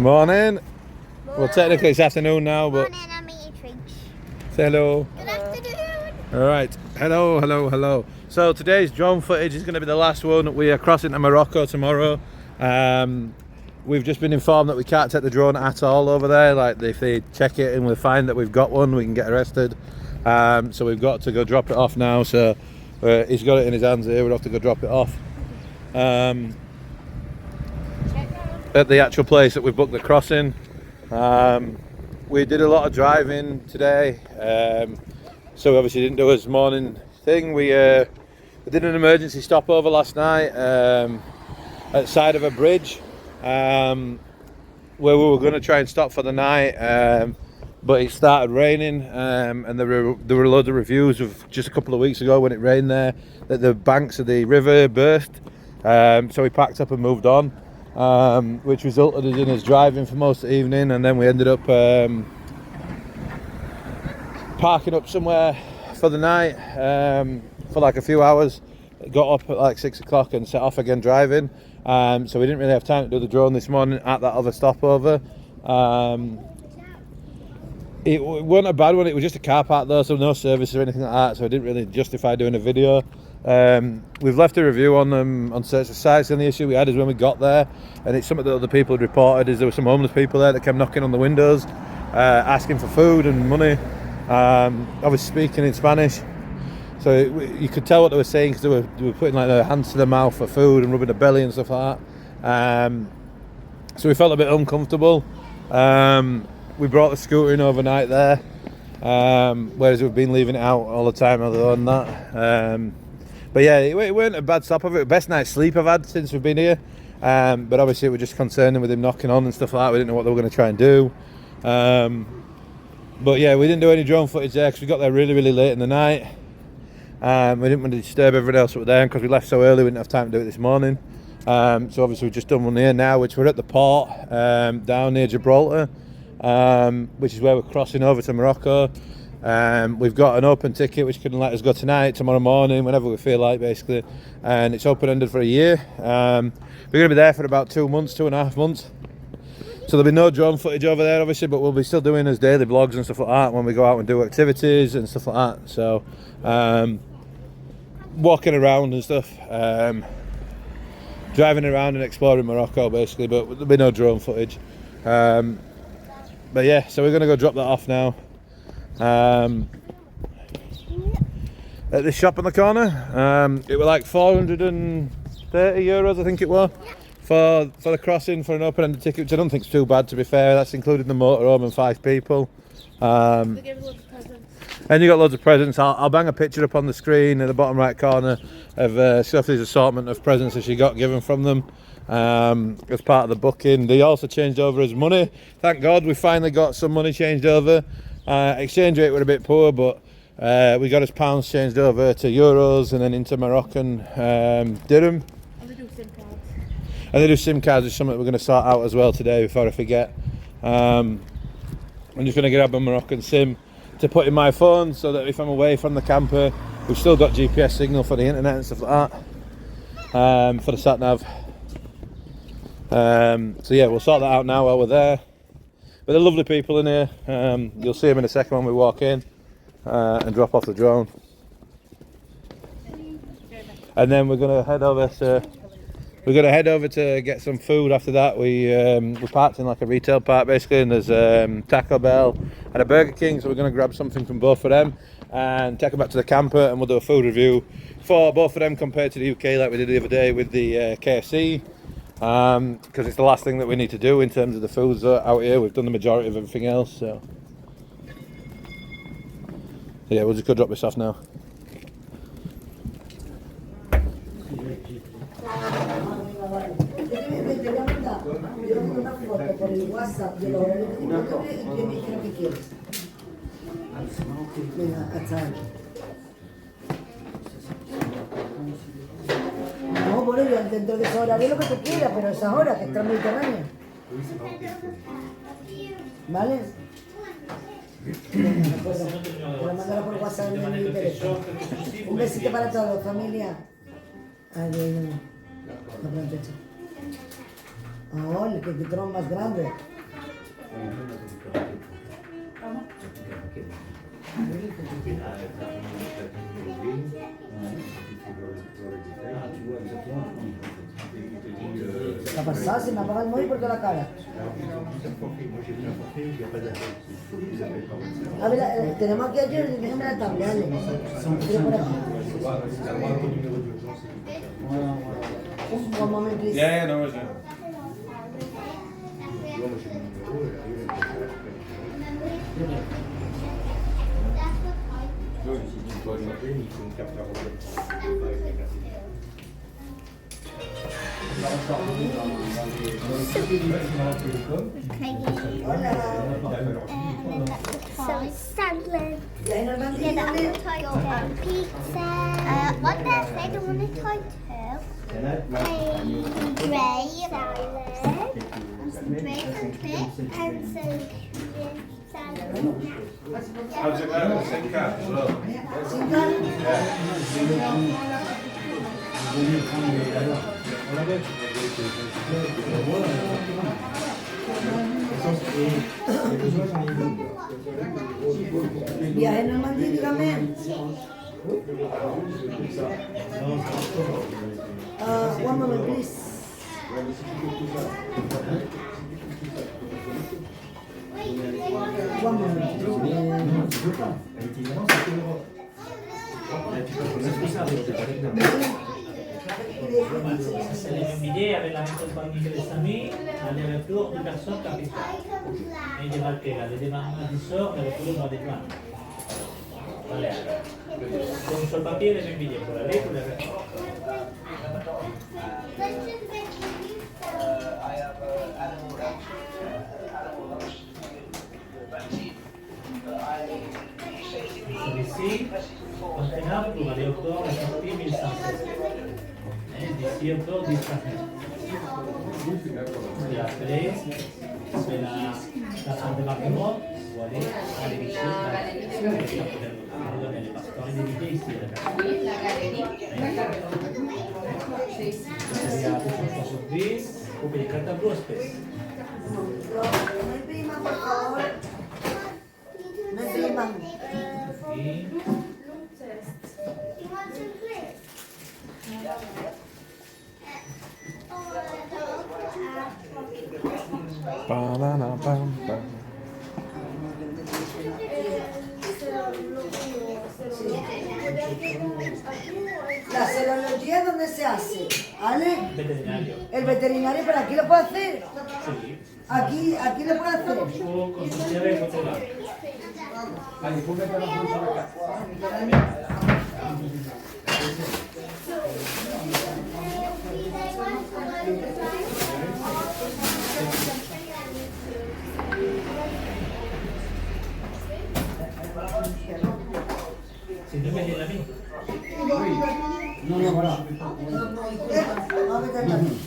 Morning. Well, technically it's afternoon now, but... Morning, I'm eating drinks. Say hello. Good afternoon. Alright. Hello. So today's drone footage is going to be the last one. We are crossing to Morocco tomorrow. We've just been informed that we can't take the drone at all over there. Like, if they check it and we find that we've got one, we can get arrested. So we've got to go drop it off now. So he's got it in his hands here. We'll have to go drop it off. At the actual place that we've booked the crossing. We did a lot of driving today, so we obviously didn't do his morning thing. We did an emergency stopover last night at the side of a bridge where we were going to try and stop for the night, but it started raining, and there were loads of reviews of just a couple of weeks ago when it rained there that the banks of the river burst, so we packed up and moved on. Which resulted in us driving for most of the evening, and then we ended up parking up somewhere for the night for like a few hours. Got up at like 6 o'clock and set off again driving, so we didn't really have time to do the drone this morning at that other stopover. It wasn't a bad one, it was just a car park though, so no service or anything like that, so I didn't really justify doing a video. We've left a review on them on search of sites, and the issue we had is when we got there, and it's something that other people had reported, is there were some homeless people there that came knocking on the windows asking for food and money. I was speaking in Spanish, so you could tell what they were saying, because they were putting like their hands to their mouth for food and rubbing their belly and stuff like that. So we felt a bit uncomfortable. We brought the scooter in overnight there, whereas we've been leaving it out all the time other than that. But yeah, it weren't a bad stop of it. Best night's sleep I've had since we've been here. But obviously we're just concerning with him knocking on and stuff like that. We didn't know what they were going to try and do. But yeah, we didn't do any drone footage there because we got there really late in the night. We didn't want to disturb everyone else that were there, because we left so early we didn't have time to do it this morning. So obviously we've just done one here now, which we're at the port down near Gibraltar, which is where we're crossing over to Morocco. We've got an open ticket which can let us go tonight, tomorrow morning, whenever we feel like, basically, and it's open-ended for a year. We're going to be there for about 2 months, 2.5 months, so there'll be no drone footage over there obviously, but we'll be still doing his daily vlogs and stuff like that when we go out and do activities and stuff like that. So walking around and stuff, driving around and exploring Morocco basically, but there'll be no drone footage. But yeah, so we're going to go drop that off now. At this shop on the corner. It was like 430 euros, I think it was, for the crossing, for an open-ended ticket, which I don't think is too bad, to be fair. That's including the motorhome and 5 people. They gave us loads of presents. And you got loads of presents. I'll bang a picture up on the screen in the bottom right corner of Sophie's assortment of presents that she got given from them as part of the booking. They also changed over as money. Thank God we finally got some money changed over. Exchange rate were a bit poor, but we got his pounds changed over to euros and then into Moroccan dirham. And they do SIM cards. And they do SIM cards, which is something we're going to sort out as well today before I forget. I'm just going to grab a Moroccan SIM to put in my phone, so that if I'm away from the camper, we've still got GPS signal for the internet and stuff like that, for the sat nav. So yeah, we'll sort that out now while we're there. But they're lovely people in here. You'll see them in a second when we walk in and drop off the drone. And then we're going to head over to get some food after that. We parked in like a retail park basically, and there's Taco Bell and a Burger King, so we're going to grab something from both of them and take them back to the camper, and we'll do a food review for both of them compared to the UK, like we did the other day with the KFC. Because it's the last thing that we need to do in terms of the foods out here. We've done the majority of everything else, so yeah, we'll just go drop this off now. No, por ello, dentro de esa hora, haré lo que tú quieras, pero esas horas que está en Mediterráneo. ¿Vale? Te lo mandaré por WhatsApp en mi teléfono. Un besito para todos, familia. Adiós. No, qué trón más grande. Está pasada, se me apaga el móvil por toda la cara. A ver, tenemos aquí ayer, déjame la tablet, dale. Tira por aquí. Un momento, please. Yeah, no worries. Some salad. Y ahí nos van Yeah, that diciendo, one title. Pizza. What does they do want a title? Bread. Salad. Some bread and chips and some salad. How's it going? Same cat as well. sin cal. Viaje en Normandía, dígame. One moment, please. One C'est les mêmes billets avec la même compagnie que les amis, aller-retour, 2 personnes capitales. Et il est marqué là, le démarrement du sort, le retour dans des plans. Voilà. Donc sur le papier, les mêmes billets pour l'aller, pour le retour. Celui-ci, contenable pour aller octobre, est sorti 1116. D'ici octobre, 10 Et après, c'est la salle de débarquement, vous allez à l'émission, vous donnez les passeports individuels ici. C'est à 270, vous payez 4 tableaux espèces. No impriman, por favor. No impriman. Y Banana, bam, bam. La serología, ¿dónde se hace? ¿Ale? veterinario. El veterinario, ¿pero aquí lo puede hacer? Sí. Aquí lo puede hacer. O con su llave controlada. Si no me la mí. Vamos a meterlo aquí.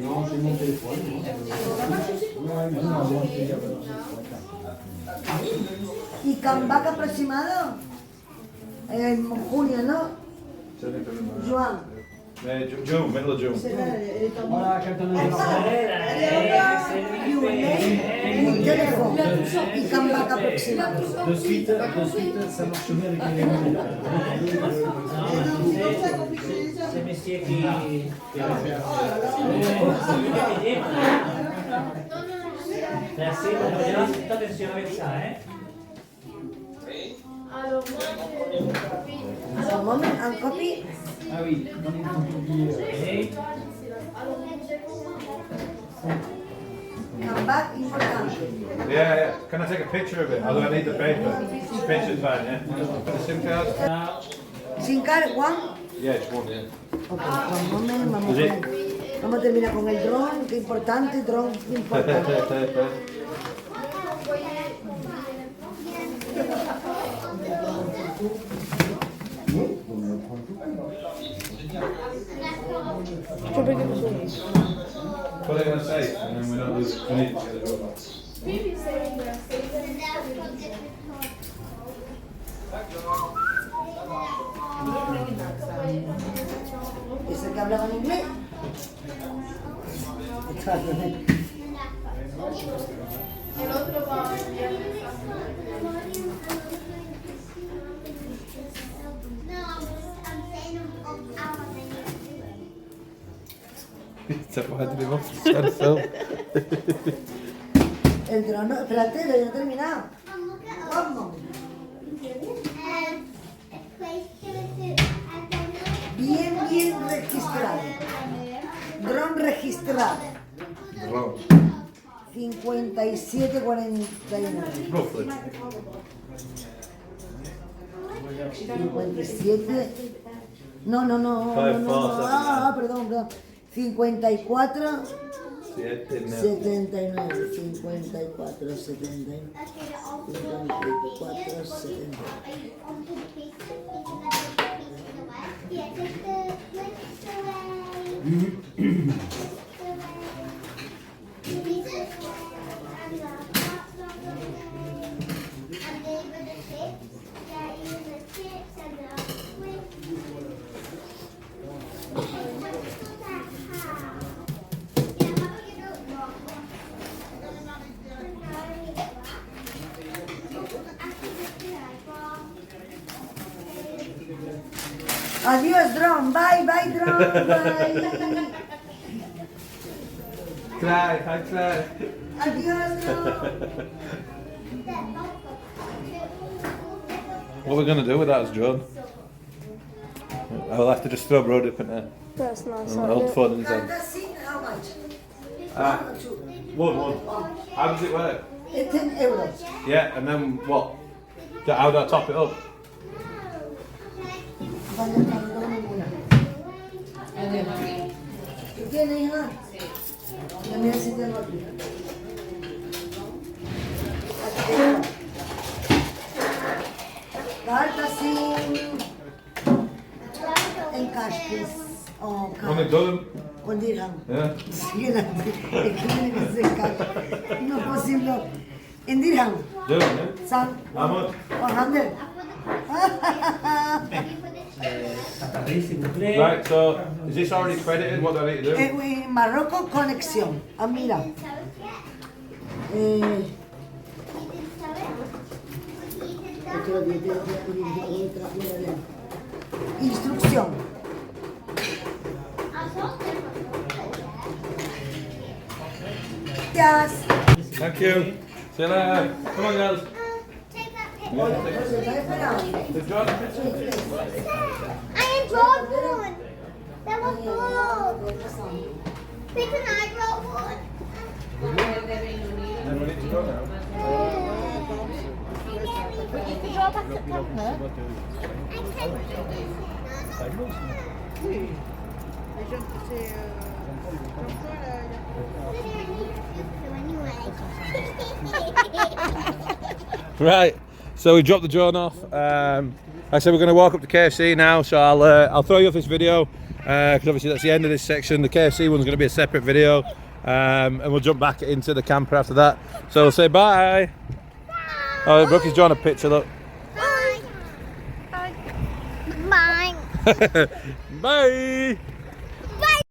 Non, c'est mon téléphone. ¿Y comeback aproximado? En junio, ¿no? Joan. June, middle of June. Voilà, quand on est Un teléfono. Y comeback aproximado. De suite, ça marche mieux avec les mots. C'est monsieur qui Merci, on toute attention avec ça, hein. Un moment, un copy. Ah oui, on est dans le billet. Et Comeback importante. Yeah, yeah. Can I take a picture of it? Although I need the paper. Picture's fine, yeah. For the SIM card? là, Sin car, one. Yeah, just one, yeah. Ok, one moment, vamos a terminar con el dron, que importante, dron, que importante. What are they going to say? And then we don't lose. We need to get it over. Maybe saying ¿Es el que hablaba en inglés? El otro va So why did he want to try to film? El dron, espérate, ya he terminado. Vamos. Bien registrado. Dron registrado. Wrong. 5749. Roughly. 57. No. Five, four, Perdón. 54. 79. 79. 54, 79. 54, 79. Adiós, dron. Bye, dron. Bye. Try. Adiós, dron. What are we going to do with that as drone? I'll have to just throw Brody up in there. That's nice. And hold the phone in his hand. That's it. How much? One. How does it work? 10 euros. Yeah, and then what? How do I top it up? Vaya, no ninguna. ¿Tú tienes, hija? Sí. Mira si tengo aquí. Carta sin... En cash, please. Oh, Only cash. done. Con dirham. Yeah. Sí, es que tiene que ser cash. No es posible. En dirham. Done, yeah. Son How much? 100. Right, so is this already credited? What do I need to do? En Morocco, conexión. Ah, mira. Instrucción. Yes. Thank you. See you later. Come on, girls. They've drawn a picture. I enjoyed one. That was cool. Pick an I wrote one. And we need to go now. You can draw back at camera. Right, so we dropped the drone off. I said we're going to walk up to KFC now, so I'll throw you off this video because obviously that's the end of this section. The KFC one's going to be a separate video, and we'll jump back into the camper after that. So we'll say bye. Oh, Brookie's drawn a picture. Look. Bye. Bye. Bye.